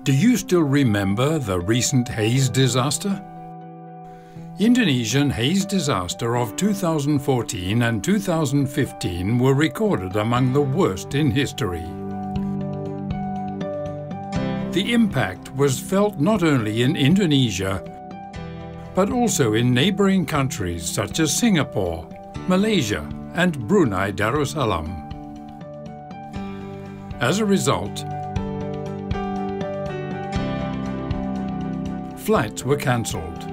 Do you still remember the recent haze disaster? Indonesian haze disaster of 2014 and 2015 were recorded among the worst in history. The impact was felt not only in Indonesia, but also in neighboring countries such as Singapore, Malaysia, and Brunei Darussalam. As a result, flights were cancelled.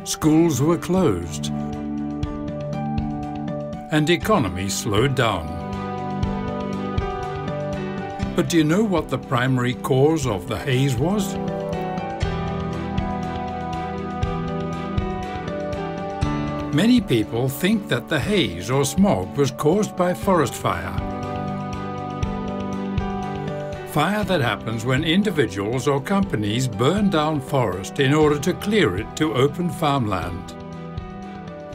Schools were closed. And economy slowed down. But do you know what the primary cause of the haze was? Many people think that the haze or smog was caused by forest fire. Fire that happens when individuals or companies burn down forest in order to clear it to open farmland.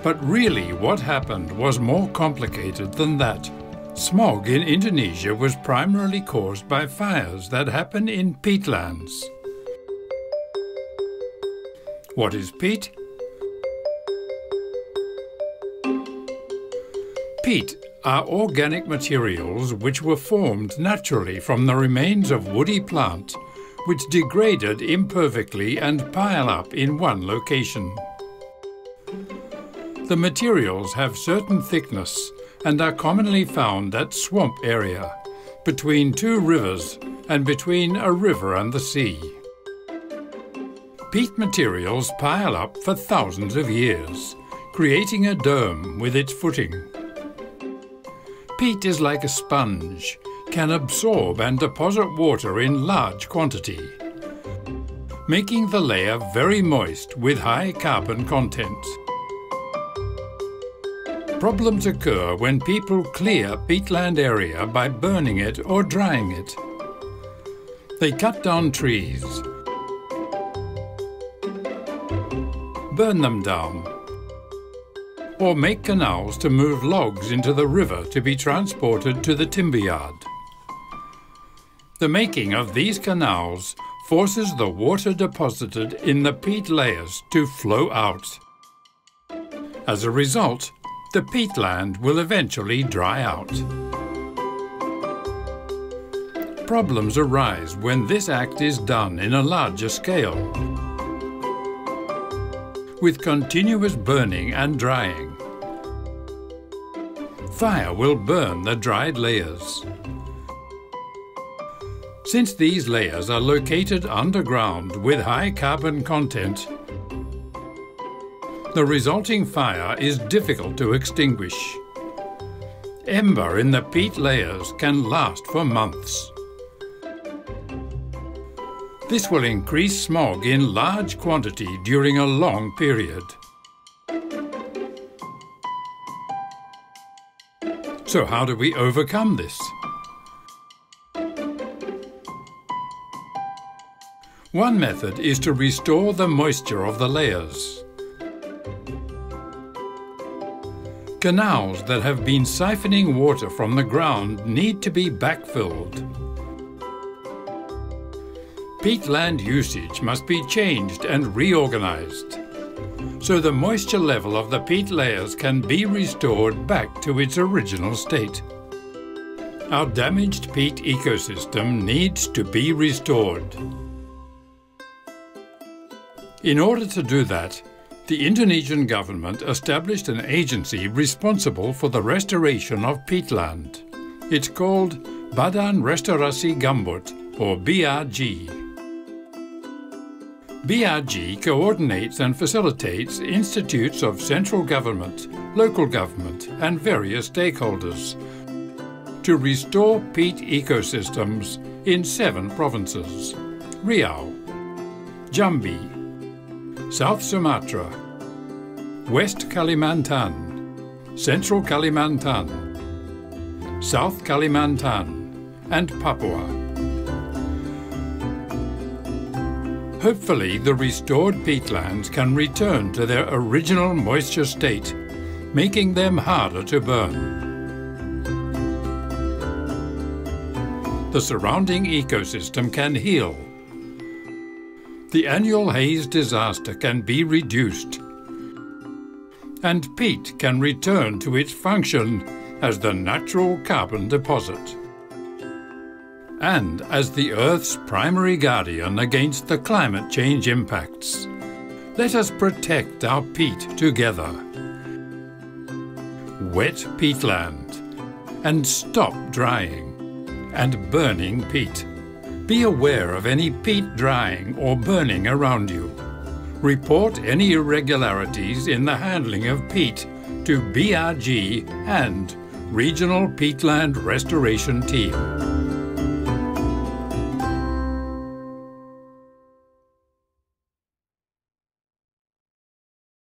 But really what happened was more complicated than that. Smog in Indonesia was primarily caused by fires that happen in peatlands. What is peat? Peat are organic materials which were formed naturally from the remains of woody plant, which degraded imperfectly and pile up in one location. The materials have certain thickness and are commonly found at swamp area, between two rivers and between a river and the sea. Peat materials pile up for thousands of years, creating a dome with its footing. Peat is like a sponge, can absorb and deposit water in large quantity, making the layer very moist with high carbon content. Problems occur when people clear peatland area by burning it or drying it. They cut down trees, burn them down, or make canals to move logs into the river to be transported to the timber yard. The making of these canals forces the water deposited in the peat layers to flow out. As a result, the peatland will eventually dry out. Problems arise when this act is done in a larger scale, with continuous burning and drying. Fire will burn the dried layers. Since these layers are located underground with high carbon content, the resulting fire is difficult to extinguish. Ember in the peat layers can last for months. This will increase smog in large quantity during a long period. So how do we overcome this? One method is to restore the moisture of the layers. Canals that have been siphoning water from the ground need to be backfilled. Peatland usage must be changed and reorganized, so the moisture level of the peat layers can be restored back to its original state. Our damaged peat ecosystem needs to be restored. In order to do that, the Indonesian government established an agency responsible for the restoration of peatland. It's called Badan Restorasi Gambut, or BRG. BRG coordinates and facilitates institutes of central government, local government and various stakeholders to restore peat ecosystems in 7 provinces: Riau, Jambi, South Sumatra, West Kalimantan, Central Kalimantan, South Kalimantan and Papua. Hopefully, the restored peatlands can return to their original moisture state, making them harder to burn. the surrounding ecosystem can heal. The annual haze disaster can be reduced, and peat can return to its function as the natural carbon deposit. And as the Earth's primary guardian against the climate change impacts, let us protect our peat together. Wet peatland, and stop drying and burning peat. Be aware of any peat drying or burning around you. Report any irregularities in the handling of peat to BRG and Regional Peatland Restoration Team.